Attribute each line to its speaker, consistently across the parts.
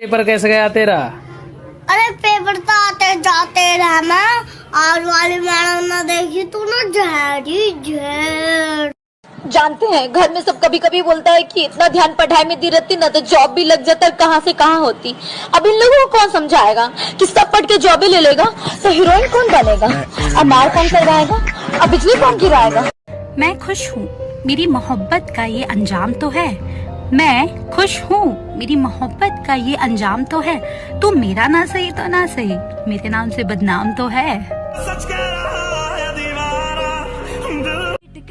Speaker 1: Paper कैसे गया तेरा?
Speaker 2: अरे पेपर तो आते जाते रहा मैं। आज वाली मैडम ने देखी तू ना झेर।
Speaker 3: जानते हैं घर में सब कभी कभी बोलता है कि इतना ध्यान पढ़ाई में दी रहती ना तो जॉब भी लग जाता, कहाँ से कहाँ होती। अब इन लोगों को कौन समझाएगा कि सब पढ़ के जॉब ही ले लेगा तो हीरोइन कौन बनेगा, अब मार कौन करवाएगा, अब बिजली कौन गिराएगा।
Speaker 4: मैं खुश हूँ, मेरी मोहब्बत का ये अंजाम तो है। मैं खुश हूँ, मेरी मोहब्बत का ये अंजाम तो है। तू मेरा ना सही तो ना सही, मेरे नाम से बदनाम तो है।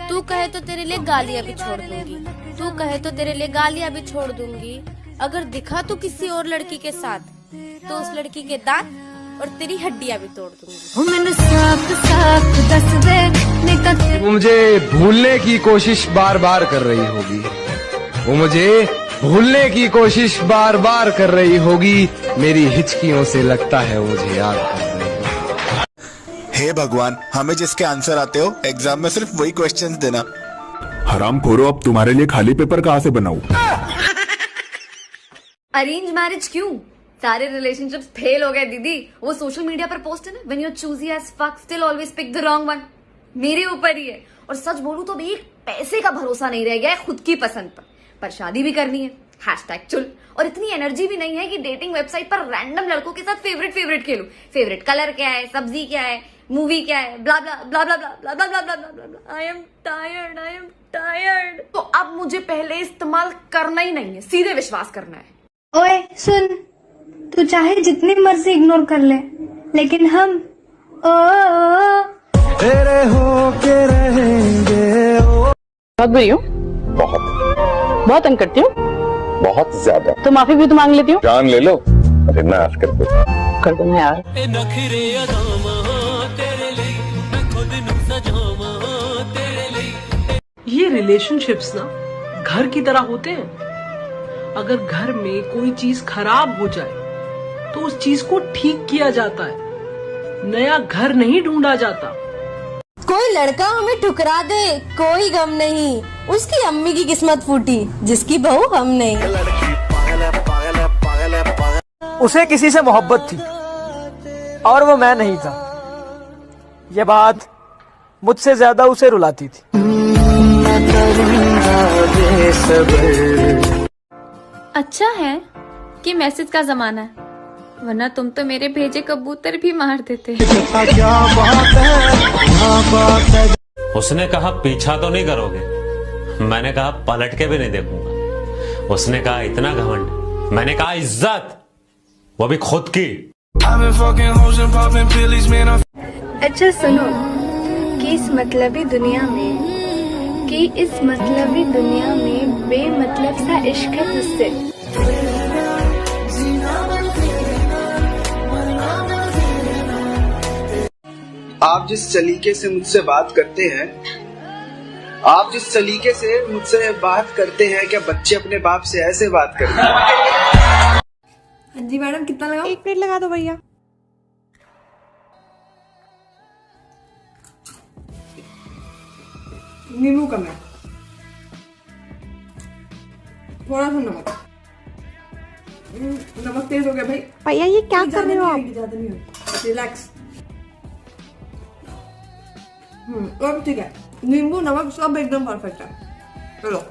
Speaker 5: तू कहे तो तेरे लिए गालियाँ भी छोड़ दूंगी, तू कहे तो तेरे लिए गालियाँ भी छोड़ दूंगी। अगर दिखा तू किसी और लड़की के साथ तो उस लड़की के दांत और तेरी हड्डियाँ भी तोड़ दूंगी।
Speaker 6: वो मुझे भूलने की कोशिश बार बार कर रही होगी, वो मुझे भूलने की कोशिश बार बार कर रही होगी। मेरी हिचकियों से लगता है वो मुझे याद कर रही होगी।
Speaker 7: हे भगवान, हमें जिसके आंसर आते हो एग्जाम में सिर्फ वही क्वेश्चंस देना।
Speaker 8: हराम खोरो, अब तुम्हारे लिए खाली पेपर कहाँ से बनाऊं?
Speaker 9: अरेंज मैरिज क्यों? सारे रिलेशनशिप्स फेल हो गए दीदी। वो सोशल मीडिया पर पोस्ट है ना, when you choosy as fuck still always pick the wrong one. मेरे ऊपर ही है। और सच बोलूं तो अभी एक पैसे का भरोसा नहीं रह गया है खुद की पसंद पर शादी भी करनी है #चुल। और इतनी एनर्जी भी नहीं है कि डेटिंग वेबसाइट पर रैंडम लड़कों के साथ फेवरेट खेलूं। फेवरेट कलर क्या है, सब्जी क्या है, मूवी क्या है, ब्ला ब्ला ब्ला ब्ला ब्ला ब्ला ब्ला ब्ला ब्ला ब्ला। I am tired. तो अब मुझे पहले इस्तेमाल करना ही नहीं है, सीधे विश्वास करना है।
Speaker 10: ओए सुन, तू चाहे जितनी मर्जी इग्नोर कर ले, लेकिन हम
Speaker 6: तेरे हो के रहेंगे।
Speaker 11: बहुत बुरी हूँ, बहुत तंग करती हूँ,
Speaker 12: बहुत ज्यादा।
Speaker 11: तो माफी भी तो मांग लेती हूँ।
Speaker 12: जान ले लो, अरे माफ कर दो
Speaker 11: ना यार।
Speaker 13: ये रिलेशनशिप्स ना घर की तरह होते हैं। अगर घर में कोई चीज खराब हो जाए तो उस चीज को ठीक किया जाता है, नया घर नहीं ढूंढा जाता।
Speaker 3: कोई लड़का हमें ठुकरा दे कोई गम नहीं, उसकी अम्मी की किस्मत फूटी जिसकी बहू हम नहीं।
Speaker 1: उसे किसी से मोहब्बत थी और वो मैं नहीं था। ये बात मुझसे ज्यादा उसे रुलाती थी।
Speaker 5: अच्छा है कि मैसेज का जमाना है, वरना तुम तो मेरे भेजे कबूतर भी मार देते।
Speaker 14: उसने कहा पीछा तो नहीं करोगे, मैंने कहा पलट के भी नहीं देखूंगा। उसने कहा इतना घमंड, मैंने कहा इज्जत, वो भी खुद की।
Speaker 10: अच्छा सुनो कि इस मतलबी दुनिया में बेमतलब सा इश्क है तुझसे।
Speaker 15: आप जिस सलीके से मुझसे बात करते हैं, क्या बच्चे अपने बाप से ऐसे बात करते हैं?
Speaker 5: जी मैडम, कितना लगा?
Speaker 10: 1 प्लेट लगा दो भैया।
Speaker 5: नींबू कम है, थोड़ा सा नमक तेज हो गया भाई।
Speaker 10: भैया ये क्या कर रहे हो आप?
Speaker 5: ज्यादा नहीं हो, रिलैक्स। अब ठीक है, नींबू नमक सब एकदम परफेक्ट है। चलो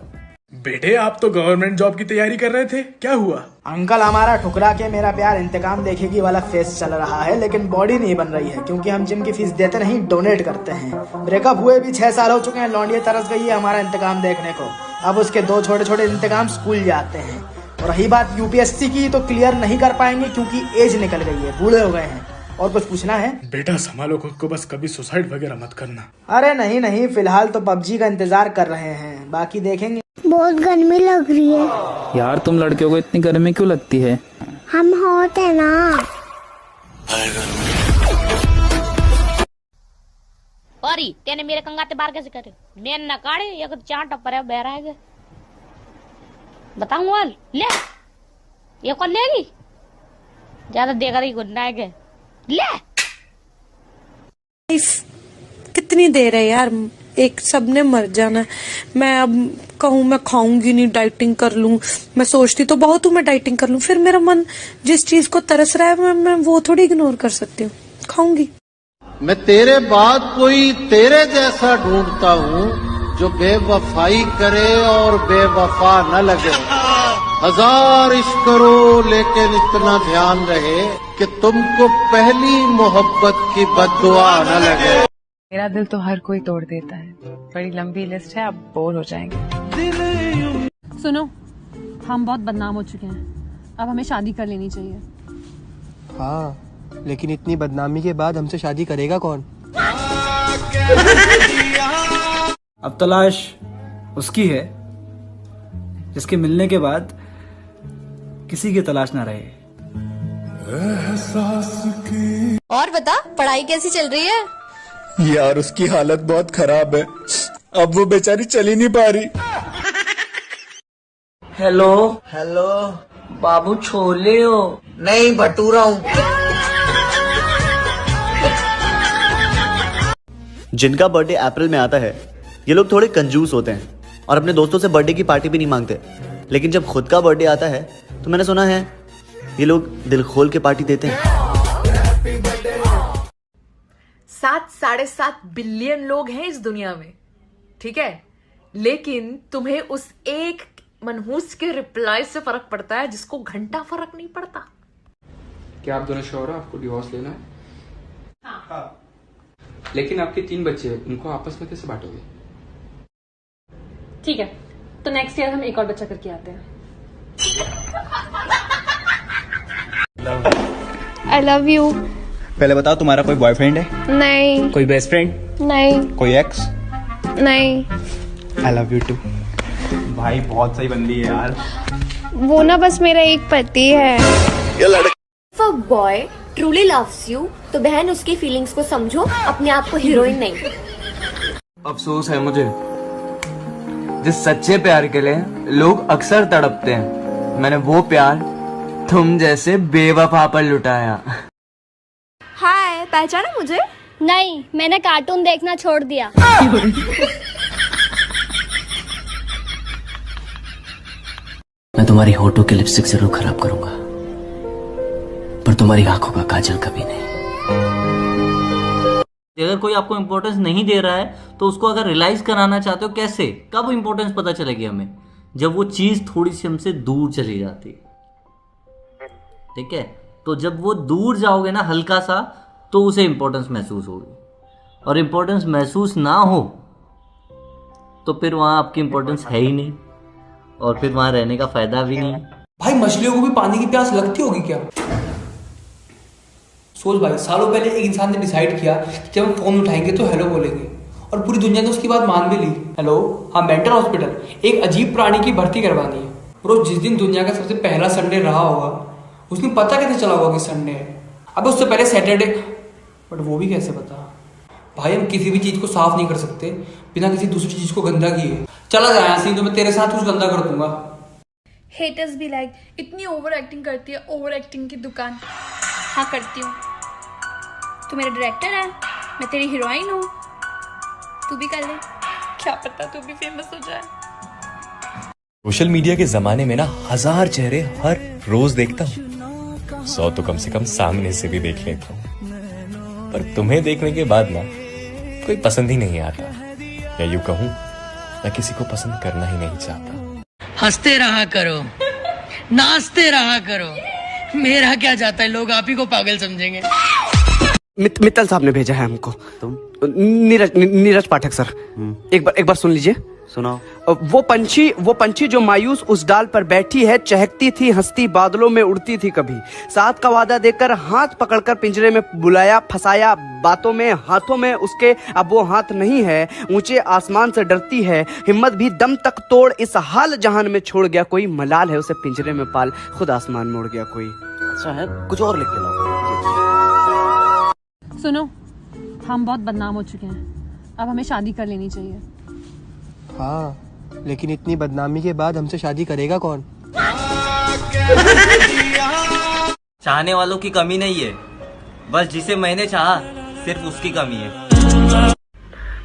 Speaker 16: बेटे, आप तो गवर्नमेंट जॉब की तैयारी कर रहे थे, क्या हुआ?
Speaker 1: अंकल, हमारा ठुकरा के मेरा प्यार इंतकाम देखेगी वाला फेस चल रहा है, लेकिन बॉडी नहीं बन रही है क्योंकि हम जिम की फीस देते नहीं, डोनेट करते हैं। ब्रेकअप हुए भी 6 साल हो चुके हैं, लौंडिया तरस गई है हमारा इंतकाम देखने को। अब उसके 2 छोटे इंतकाम स्कूल जाते हैं। और रही बात यूपीएससी की, तो क्लियर नहीं कर पाएंगे क्योंकि एज निकल गई है, बूढ़े हो गए हैं। और कुछ पूछना है?
Speaker 16: बेटा संभालो खुद को, बस कभी सुसाइड वगैरह मत करना।
Speaker 1: अरे नहीं, फिलहाल तो पबजी का इंतजार कर रहे हैं, बाकी देखेंगे।
Speaker 2: बहुत गर्मी लग रही है
Speaker 17: यार। तुम लड़कियों को इतनी गर्मी क्यों लगती है?
Speaker 2: हम होते हैं ना।
Speaker 3: औरी तेने मेरे कंगाते बार कैसे करे? मैं न काढ़े या कुछ चाट पर है बहरा है बताऊं वाल ले ये कौन लेगी? ज्यादा देगा रही गुन्ना है ले।
Speaker 10: कितनी देर है यार,
Speaker 18: एक सबने मर जाना है। मैं अब कहूँ मैं खाऊंगी नहीं, डाइटिंग कर लूं, मैं सोचती तो बहुत हूँ मैं डाइटिंग कर लूं, फिर मेरा मन जिस चीज को तरस रहा है मैं वो थोड़ी इग्नोर कर सकती हूँ, खाऊंगी।
Speaker 19: मैं तेरे बाद कोई तेरे जैसा ढूंढता हूँ जो बेवफाई करे और बेवफा न लगे। 1000 इश्क करो लेकिन इतना ध्यान रहे कि तुमको पहली मोहब्बत की बद्दुआ न लगे।
Speaker 20: मेरा दिल तो हर कोई तोड़ देता है, बड़ी लंबी लिस्ट है, आप बोर हो जाएंगे।
Speaker 21: सुनो, हम बहुत बदनाम हो चुके हैं, अब हमें शादी कर लेनी चाहिए।
Speaker 22: हाँ, लेकिन इतनी बदनामी के बाद हमसे शादी करेगा कौन?
Speaker 17: अब तलाश उसकी है जिसके मिलने के बाद किसी की तलाश ना रहे।
Speaker 3: और बता, पढ़ाई कैसी चल रही है?
Speaker 7: यार उसकी हालत बहुत खराब है, अब वो बेचारी चल ही नहीं पा रही।
Speaker 23: हेलो हेलो, बाबू छोले हो? नहीं, भटूरा हूँ।
Speaker 24: जिनका बर्थडे अप्रैल में आता है ये लोग थोड़े कंजूस होते हैं और अपने दोस्तों से बर्थडे की पार्टी भी नहीं मांगते, लेकिन जब खुद का बर्थडे आता है तो मैंने सुना है ये लोग दिल खोल के पार्टी देते हैं।
Speaker 25: 7.5 बिलियन लोग हैं इस दुनिया में, ठीक है, लेकिन तुम्हें उस एक मनहूस के रिप्लाई से फर्क पड़ता है जिसको घंटा फर्क नहीं पड़ता।
Speaker 26: क्या आप दोनों श्योर हो आपको डिवोर्स लेना है? हाँ। लेकिन आपके 3 बच्चे हैं, उनको आपस में कैसे बांटोगे?
Speaker 21: ठीक है, तो नेक्स्ट ईयर हम एक और बच्चा करके आते हैं।
Speaker 10: आई लव यू।
Speaker 22: पहले बताओ तुम्हारा कोई बॉयफ्रेंड है?
Speaker 10: नहीं।
Speaker 22: कोई बेस्ट फ्रेंड?
Speaker 10: नहीं।
Speaker 22: कोई एक्स?
Speaker 10: नहीं।
Speaker 22: I love you too. भाई बहुत सही बंदी है यार।
Speaker 10: वो ना बस मेरा एक पति है।
Speaker 27: If a boy truly loves you, तो बहन उसकी फीलिंग्स को समझो, अपने आप को हीरोइन नहीं।
Speaker 23: अफसोस है मुझे, जिस सच्चे प्यार के लिए लोग अक्सर तड़पते हैं, मैंने वो प्यार तुम जैसे बेवफा पर लुटाया।
Speaker 27: हाय, पहचाना मुझे?
Speaker 2: नहीं, मैंने कार्टून देखना छोड़ दिया।
Speaker 28: मैं तुम्हारी होठों के लिपस्टिक जरूर खराब करूंगा, पर तुम्हारी आंखों का काजल कभी नहीं।
Speaker 29: अगर कोई आपको इम्पोर्टेंस नहीं दे रहा है तो उसको अगर रियलाइज कराना चाहते हो, कैसे, कब इम्पोर्टेंस पता चलेगी हमें? जब वो चीज थोड़ी सी हमसे दूर चली जाती, ठीक है, तो जब वो दूर जाओगे ना हल्का सा, तो उसे इम्पोर्टेंस महसूस होगी, और इम्पोर्टेंस महसूस ना हो तो फिर वहां आपकी इम्पोर्टेंस है ही नहीं, और फिर वहां रहने का फायदा भी नहीं।
Speaker 30: भाई मछलियों को भी पानी की प्यास लगती होगी क्या? सोच भाई, सालों पहले एक इंसान ने डिसाइड किया कि जब हम फोन उठाएंगे तो हेलो बोलेंगे, और पूरी दुनिया ने उसकी बात मान भी ली। हेलो, हाँ, मेंटल हॉस्पिटल, एक अजीब प्राणी की भर्ती करवानी है। रोज जिस दिन दुनिया का सबसे पहला संडे रहा होगा, उस दिन पता कैसे चला होगा कि संडे है? अब उससे पहले सैटरडे, बट वो भी कैसे पता? भाई हम किसी भी चीज को साफ नहीं कर सकते बिना किसी दूसरी चीज को गंदा किए। चला जाए यहाँ से, तो मैं तेरे साथ कुछ गंदा कर दूंगा।
Speaker 31: हेटर्स भी लाइक, इतनी ओवर एक्टिंग करती है, ओवर एक्टिंग की दुकान। हाँ, करती हूँ। तू मेरा डायरेक्टर है, मैं तेरी हीरोइन हूँ, तू भी कर ले, क्या पता तू भी फेमस हो जाए।
Speaker 32: सोशल मीडिया के जमाने में ना 1000 चेहरे हर रोज देखता हूँ, 100 तो कम से कम सामने से भी देख लेता हूँ, पर तुम्हें देखने के बाद ना कोई पसंद ही नहीं आता, या यूं कहूँ मैं किसी को पसंद करना ही नहीं चाहता।
Speaker 33: हंसते रहा करो, नाचते रहा करो, मेरा क्या जाता है, लोग आप ही को पागल समझेंगे।
Speaker 22: मित्तल साहब ने भेजा है हमको। तुम? नीरज पाठक सर। एक बार सुन लीजिए।
Speaker 24: सुनाओ।
Speaker 22: वो पंछी जो मायूस उस डाल पर बैठी है, चहकती थी हंसती बादलों में उड़ती थी कभी, साथ का वादा देकर हाथ पकड़कर पिंजरे में बुलाया, फंसाया बातों में, हाथों में उसके अब वो हाथ नहीं है, ऊंचे आसमान से डरती है, हिम्मत भी दम तक तोड़ इस हाल जहान में छोड़ गया कोई, मलाल है उसे पिंजरे में पाल, खुद आसमान मोड़ गया कोई।
Speaker 24: अच्छा है, कुछ और लिख के लाओ।
Speaker 21: सुनो, हम बहुत बदनाम हो चुके हैं, अब हमें शादी कर लेनी चाहिए।
Speaker 22: हाँ, लेकिन इतनी बदनामी के बाद हमसे शादी करेगा कौन?
Speaker 29: चाहने वालों की कमी नहीं है, बस जिसे मैंने चाहा सिर्फ उसकी कमी है।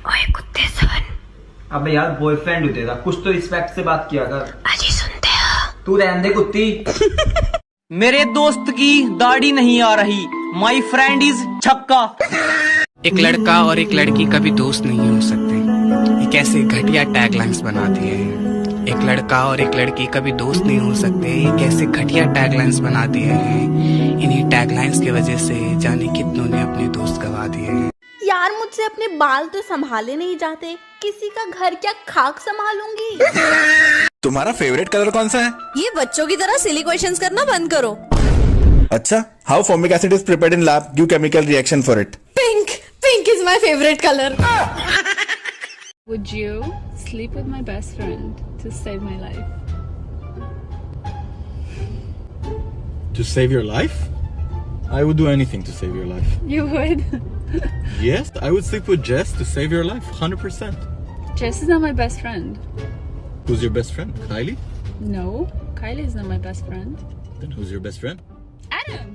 Speaker 27: ओए कुत्ते, 7
Speaker 22: अबे यार बॉयफ्रेंड हो तेरा, कुछ तो रिस्पेक्ट से बात किया कर।
Speaker 27: अजी सुनते हो?
Speaker 22: तू रहने दे कुत्ती।
Speaker 1: मेरे दोस्त की दाढ़ी नहीं आ रही, माई फ्रेंड इज छक्का।
Speaker 4: एक लड़का और एक लड़की कभी दोस्त नहीं हो सकते, ये कैसे घटिया टैगलाइंस बनाती है। एक लड़का और एक लड़की कभी दोस्त नहीं हो सकते, ये कैसे घटिया टैगलाइंस बना दिए हैं। इन्हीं टैगलाइंस की वजह से जाने कितनों ने अपने दोस्त गवा दिए हैं।
Speaker 5: यार मुझसे अपने बाल तो संभाले नहीं जाते, किसी का घर क्या खाक संभालूंगी।
Speaker 7: तुम्हारा फेवरेट कलर कौन सा है?
Speaker 5: ये बच्चों की तरह सिली क्वेश्चंस करना बंद करो।
Speaker 7: अच्छा, how formic acid is prepared in lab, give chemical reaction for it.
Speaker 5: Pink, pink is my favourite colour.
Speaker 21: Would you sleep with my best friend to save my life?
Speaker 6: To save your life? I would do anything to save your life.
Speaker 21: You would?
Speaker 6: Yes, I would sleep with Jess to save your life, 100%.
Speaker 21: Jess is not my best friend.
Speaker 6: Who's your best friend? Kylie?
Speaker 21: No, Kylie is not my best friend.
Speaker 6: Then who's your best friend?
Speaker 21: Adam.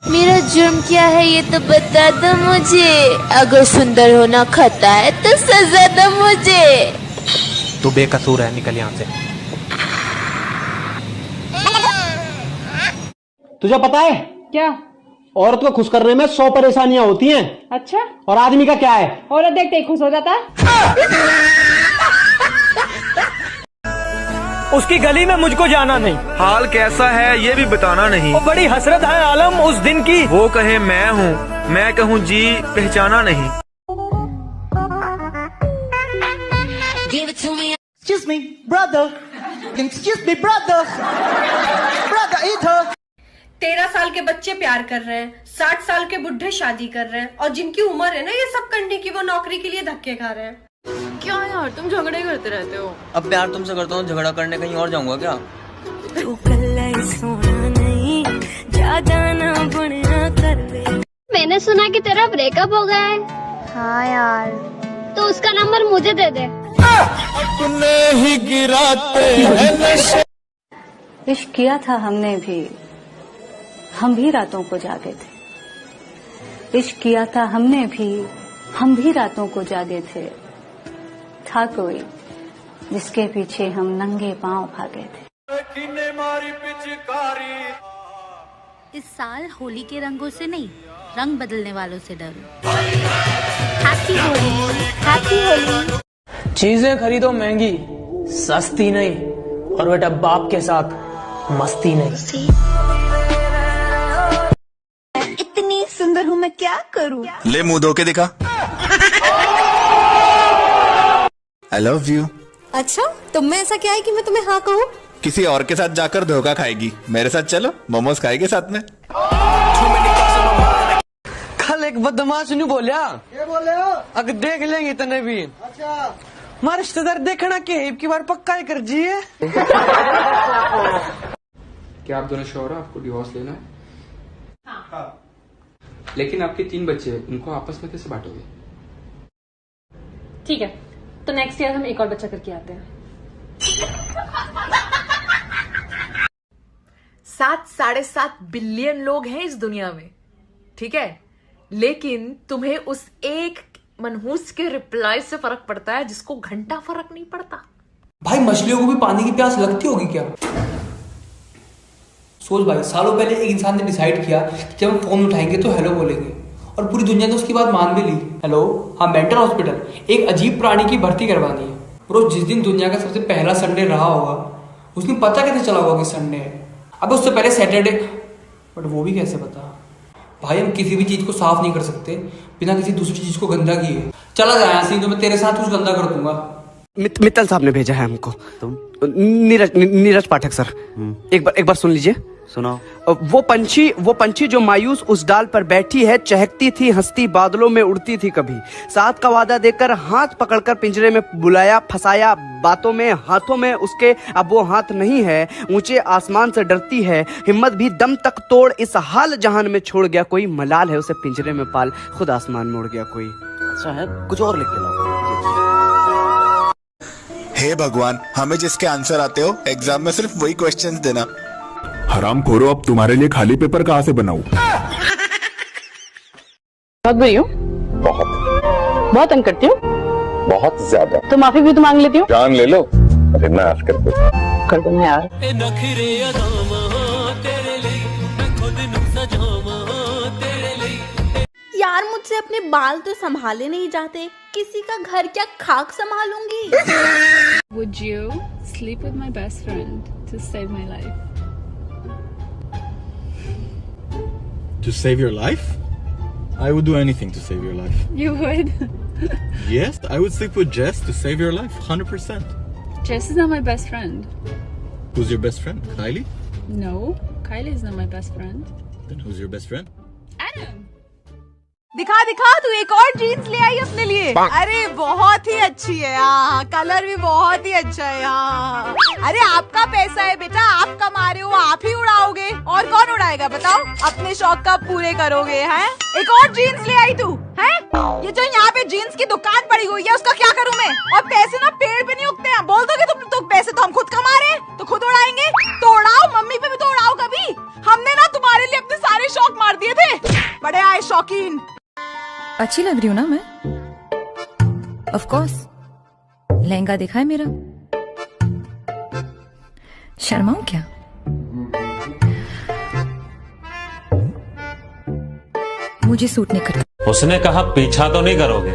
Speaker 3: मेरा जुर्म क्या है ये तो बता दो मुझे, अगर सुंदर होना खता है तो सजा दो मुझे।
Speaker 4: तू बेकसूर है, निकल यहाँ से।
Speaker 1: तुझे पता है
Speaker 21: क्या?
Speaker 1: औरत को खुश करने में 100 परेशानियां होती हैं।
Speaker 21: अच्छा,
Speaker 1: और आदमी का क्या है?
Speaker 21: औरत देखते ही खुश हो जाता है।
Speaker 1: उसकी गली में मुझको जाना नहीं,
Speaker 22: हाल कैसा है ये भी बताना नहीं।
Speaker 1: वो बड़ी हसरत है आलम उस दिन की,
Speaker 22: वो कहे मैं हूँ, मैं कहूँ जी पहचाना नहीं।
Speaker 1: Excuse me, brother. Excuse me, brother. Brother, इधर।
Speaker 31: 13 साल के बच्चे प्यार कर रहे हैं, 60 साल के बुढ़े शादी कर रहे हैं, और जिनकी उम्र है ना ये सब करने की, वो नौकरी के लिए धक्के खा रहे हैं।
Speaker 21: क्या यार तुम झगड़े करते रहते हो?
Speaker 23: अब प्यार तुमसे करता हूँ, झगड़ा करने कहीं और जाऊंगा क्या?
Speaker 5: तू कल्ला सोना नहीं, ज्यादा ना बनना कर दे।
Speaker 2: मैंने सुना कि तेरा ब्रेकअप हो गया है। हाँ यार, तो उसका नंबर मुझे दे दे।
Speaker 19: अपने ही गिराते हैं नशे।
Speaker 10: इश्क किया था हमने भी, हम भी रातों को जागे थे। इश्क किया था हमने भी, हम भी रातों को जागे थे। था कोई जिसके पीछे हम नंगे पांव भागे थे।
Speaker 5: इस साल होली के रंगों से नहीं, रंग बदलने वालों से डरो। Happy Holi, happy Holi.
Speaker 1: चीजें खरीदो महंगी, सस्ती नहीं, और बेटा बाप के साथ मस्ती नहीं।
Speaker 5: इतनी सुंदर हूँ मैं क्या करूँ?
Speaker 7: ले मुंह धो के दिखा। I love you.
Speaker 5: अच्छा, तुम में ऐसा क्या है कि मैं तुम्हें हाँ कहूँ?
Speaker 7: किसी और के साथ जाकर धोखा खाएगी, मेरे साथ चलो, मोमोज खाएंगे साथ में।
Speaker 1: कल एक बदमाश नहीं बोलिया, ये बोले अगर देख लेंगे तने भी। अच्छा, हमारे रिश्तेदार देखना कि एक की बार पक्का ही कर जिए।
Speaker 26: क्या आप दोनों श्योर हो आपको डिवोर्स लेना है? हाँ। लेकिन आपके 3 बच्चे हैं, उनको आपस में कैसे बांटोगे?
Speaker 21: ठीक है, तो नेक्स्ट ईयर हम एक और बच्चा करके आते हैं।
Speaker 25: 7-7.5 बिलियन लोग हैं इस दुनिया में, ठीक है, लेकिन तुम्हें उस एक मनहूस के रिप्लाई से फर्क पड़ता है जिसको घंटा फर्क नहीं पड़ता।
Speaker 30: भाई मछलियों को भी पानी की प्यास लगती होगी क्या? सोच भाई, सालों पहले एक इंसान ने डिसाइड किया कि जब हम फोन उठाएंगे तो हेलो बोलेंगे, और पूरी दुनिया ने उसकी बात मान भी ली। हेलो, हाँ मेंटल हॉस्पिटल, एक अजीब प्राणी की भर्ती करवानी है। और जिस दिन दुनिया का सबसे पहला संडे रहा होगा, उस दिन पता कैसे चला होगा कि संडे है? अब उससे पहले सैटरडे, बट वो भी कैसे पता? भाई हम किसी भी चीज को साफ नहीं कर सकते बिना किसी दूसरी चीज को गंदा किए। चला जाए यहाँ से, तो मैं तेरे साथ कुछ गंदा कर दूंगा।
Speaker 22: मित्तल साहब ने भेजा है हमको। तुम? नीरज पाठक सर, एक बार सुन लीजिए।
Speaker 24: सुनाओ।
Speaker 22: वो पंछी जो मायूस उस डाल पर बैठी है, चहकती थी हंसती बादलों में उड़ती थी कभी। साथ का वादा देकर हाथ पकड़कर पिंजरे में बुलाया, फंसाया बातों में हाथों में उसके, अब वो हाथ नहीं है, ऊंचे आसमान से डरती है, हिम्मत भी दम तक तोड़ इस हाल जहान में छोड़ गया कोई, मलाल है उसे पिंजरे में पाल, खुद आसमान में उड़ गया कोई।
Speaker 24: अच्छा है, कुछ और लिख के लाओ।
Speaker 7: हे भगवान, हमें जिसके आंसर आते हो एग्जाम में सिर्फ वही क्वेश्चंस देना।
Speaker 8: हराम खोरो, अब तुम्हारे लिए खाली पेपर कहाँ से बनाऊं?
Speaker 21: बहुत बुरी हूँ, बहुत तंग करती हूँ।
Speaker 9: बहुत ज्यादा।
Speaker 11: तो माफी भी तो मांग लेती हूँ।
Speaker 9: जान ले लो, अरे माफ कर दो।
Speaker 11: कर दो ना यार।
Speaker 31: यार मुझसे अपने बाल तो संभाले नहीं जाते, किसी का घर क्या खाक संभालूंगी।
Speaker 21: Would you sleep with my best friend to save my life?
Speaker 6: To save your life? I would do anything to save your life.
Speaker 21: You would?
Speaker 6: Yes, I would sleep with Jess to save your life, 100%.
Speaker 21: Jess is not my best friend.
Speaker 6: Who's your best friend? Kylie?
Speaker 21: No, Kylie is not my best friend.
Speaker 6: Then who's your best friend?
Speaker 21: Adam.
Speaker 12: दिखा दिखा, तू एक और jeans ले आई अपने लिए। अरे बहुत ही अच्छी है यार, कलर भी बहुत ही अच्छा है यार। अरे आपका पैसा है बेटा, आप कमा रहे हो, आप ही उड़ाओगे, और कौन उड़ाएगा बताओ? अपने शौक कब पूरे करोगे हैं? एक और जीन्स ले आई तू है? ये जो यहाँ पे जीन्स की दुकान पड़ी हुई है उसका क्या करूँ मैं? और पैसे ना पेड़ पे नहीं उगते हैं। बोल दोगे तुम तो पैसे तो हम खुद कमा रहे हैं, तो खुद उड़ाएंगे। तो उड़ाओ, मम्मी पे भी तो उड़ाओ कभी। हमने ना तुम्हारे लिए अपने सारे शौक मार दिए थे, बड़े आए शौकीन।
Speaker 13: अच्छी लग रही हूँ ना मैं? ऑफ कोर्स, लहंगा देखा है मेरा? शर्माऊं क्या? मुझे सूट नहीं करता।
Speaker 14: उसने कहा पीछा तो नहीं करोगे,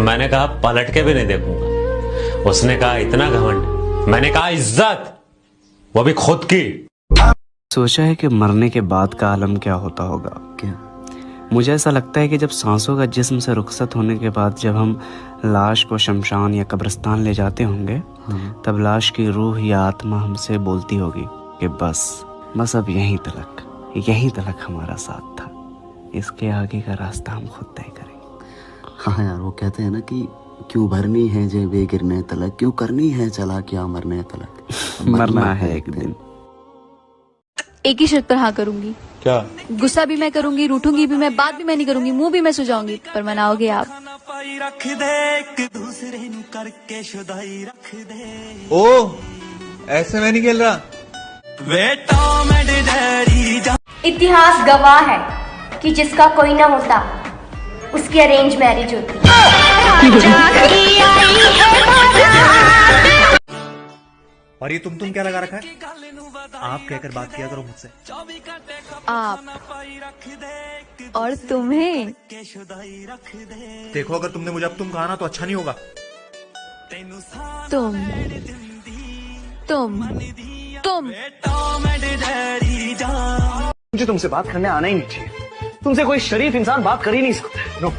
Speaker 14: मैंने कहा पलट के भी नहीं देखूंगा। उसने कहा इतना घमंड, मैंने कहा इज्जत, वो भी खुद की।
Speaker 22: सोचा है कि मरने के बाद का आलम क्या होता होगा। क्या मुझे ऐसा लगता है कि जब सांसों का जिस्म से रुखसत होने के बाद जब हम लाश को शमशान या कब्रिस्तान ले जाते होंगे, तब लाश की रूह या आत्मा हमसे बोलती होगी कि बस अब यहीं तलक हमारा साथ था, इसके आगे का रास्ता हम खुद तय करेंगे।
Speaker 24: हाँ यार, वो कहते हैं ना कि क्यों भरनी है जे वे गिरने तलक, क्यों करनी है चला क्या मरने तलक।
Speaker 22: मरना है एक दिन।
Speaker 13: एक ही शर्त पर हाँ करूंगी।
Speaker 6: क्या?
Speaker 13: गुस्सा भी मैं करूंगी, रूठूंगी भी मैं, बात भी मैं नहीं करूंगी, मुंह भी मैं सुझाऊंगी, पर मनाओगे आप।
Speaker 15: ओ, ऐसे मैं नहीं खेल रहा।
Speaker 27: इतिहास गवाह है कि जिसका कोई ना होता उसकी अरेंज मैरिज होती।
Speaker 15: और ये तुम क्या लगा रखा है? आप कहकर बात किया करो मुझसे।
Speaker 13: आप और तुम्हें।
Speaker 15: देखो, अगर तुमने मुझे अब तुम कहा ना तो अच्छा नहीं होगा।
Speaker 13: तुम
Speaker 22: मुझे तुमसे बात करने आना ही नहीं चाहिए। तुमसे कोई शरीफ इंसान बात कर ही नहीं सकता। नो।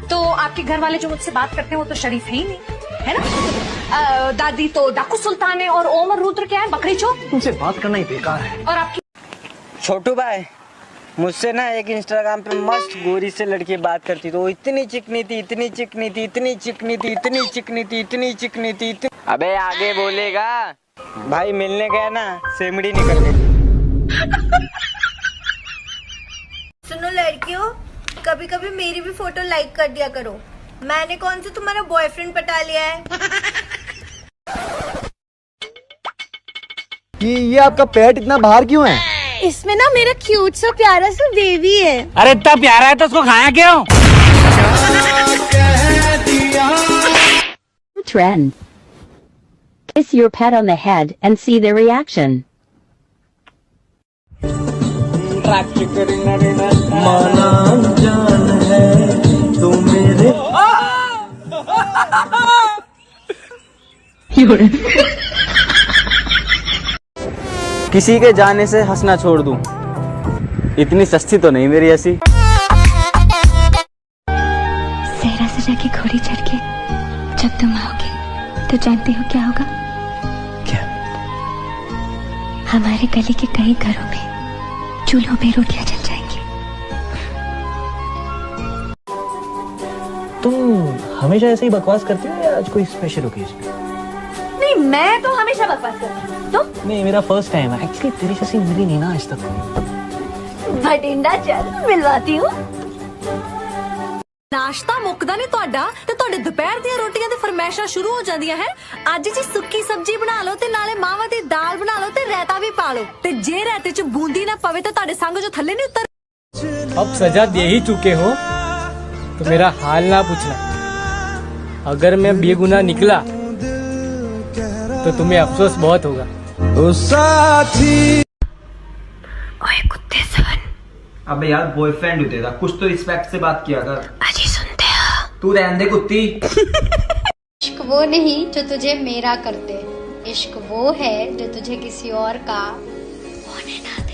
Speaker 13: तो आपके घर वाले जो मुझसे बात करते हैं वो तो शरीफ है ही नहीं, है ना? दादी तो डाकू सुल्तान है और ओमर रुद्र क्या है, बकरी चोर।
Speaker 22: तुमसे बात करना ही बेकार है।
Speaker 13: और आपकी
Speaker 16: छोटू भाई, मुझसे ना एक इंस्टाग्राम पे मस्त गोरी से लड़की बात करती, तो इतनी चिकनी थी, इतनी चिकनी थी, इतनी चिकनी थी, इतनी चिकनी थी, इतनी चिकनी थी। अबे आगे बोलेगा भाई, मिलने गया ना सेमड़ी निकल गई।
Speaker 2: सुनो लड़कियों, कभी कभी मेरी भी फोटो लाइक कर दिया करो। मैंने कौन सा तुम्हारा बॉयफ्रेंड पटा लिया है?
Speaker 24: ये आपका पेट इतना बाहर क्यों है?
Speaker 2: इसमें ना मेरा क्यूट सा प्यारा सा बेबी है।
Speaker 22: अरे इतना प्यारा है तो उसको खाया क्यों?
Speaker 17: Trend. Kiss your pet on the head and see their reaction.
Speaker 15: माना जान है तो मेरे।
Speaker 16: किसी के जाने से हंसना छोड़ दूं, इतनी सस्ती तो नहीं मेरी ऐसी।
Speaker 13: सहरा सजा के घोड़ी चढ़ के जब तुम आओगे तो जानते हो क्या होगा?
Speaker 16: क्या?
Speaker 13: हमारे गली के कई घरों में चूल्हों पे रोटियां जल जाएंगी।
Speaker 24: तुम हमेशा ऐसे ही बकवास करती हो या आज कोई स्पेशल ओकेजन?
Speaker 27: नहीं, मैं तो हमेशा बकवास करती हूँ। तुम?
Speaker 24: नहीं, मेरा फर्स्ट टाइम है एक्चुअली। तेरी जैसी मिली नहीं ना आज तक।
Speaker 27: भटिंडा चल, मिलवाती हूँ।
Speaker 18: नाश्ता मुकदा नहीं ਤੁਹਾਡਾ ਤੇ ਤੁਹਾਡੇ ਦੁਪਹਿਰ ਦੀਆਂ ਰੋਟੀਆਂ ਦੀ ਫਰਮਾਇਸ਼ਾਂ ਸ਼ੁਰੂ ਹੋ ਜਾਂਦੀਆਂ ਹੈ। ਅੱਜ ਜੀ ਸੁੱਕੀ ਸਬਜ਼ੀ ਬਣਾ ਲਓ ਤੇ ਨਾਲੇ ਮਾਵਾਂ ਦੀ ਦਾਲ ਬਣਾ ਲਓ ਤੇ ਰਾਇਤਾ ਵੀ ਪਾ ਲਓ ਤੇ ਜੇ ਰਾਇਤੇ 'ਚ ਬੂੰਦੀ ਨਾ ਪਵੇ ਤਾਂ ਤੁਹਾਡੇ ਸੰਗ ਜੋ ਥੱਲੇ ਨਹੀਂ उतर।
Speaker 30: अब सजा दे ही चुके हो तो मेरा हाल ना पूछना।
Speaker 1: अगर मैं बेगुनाह निकला तो तुम्हें अफसोस बहुत होगा।
Speaker 2: ओए कुत्ते सन।
Speaker 16: अबे यार बॉयफ्रेंड होते था, कुछ तो रिस्पेक्ट से बात किया कर।
Speaker 2: अजी सुनते हो?
Speaker 16: तू रहने दे कुत्ती।
Speaker 3: इश्क वो नहीं जो तुझे मेरा कर दे, इश्क वो है जो तुझे किसी और का होने ना दे।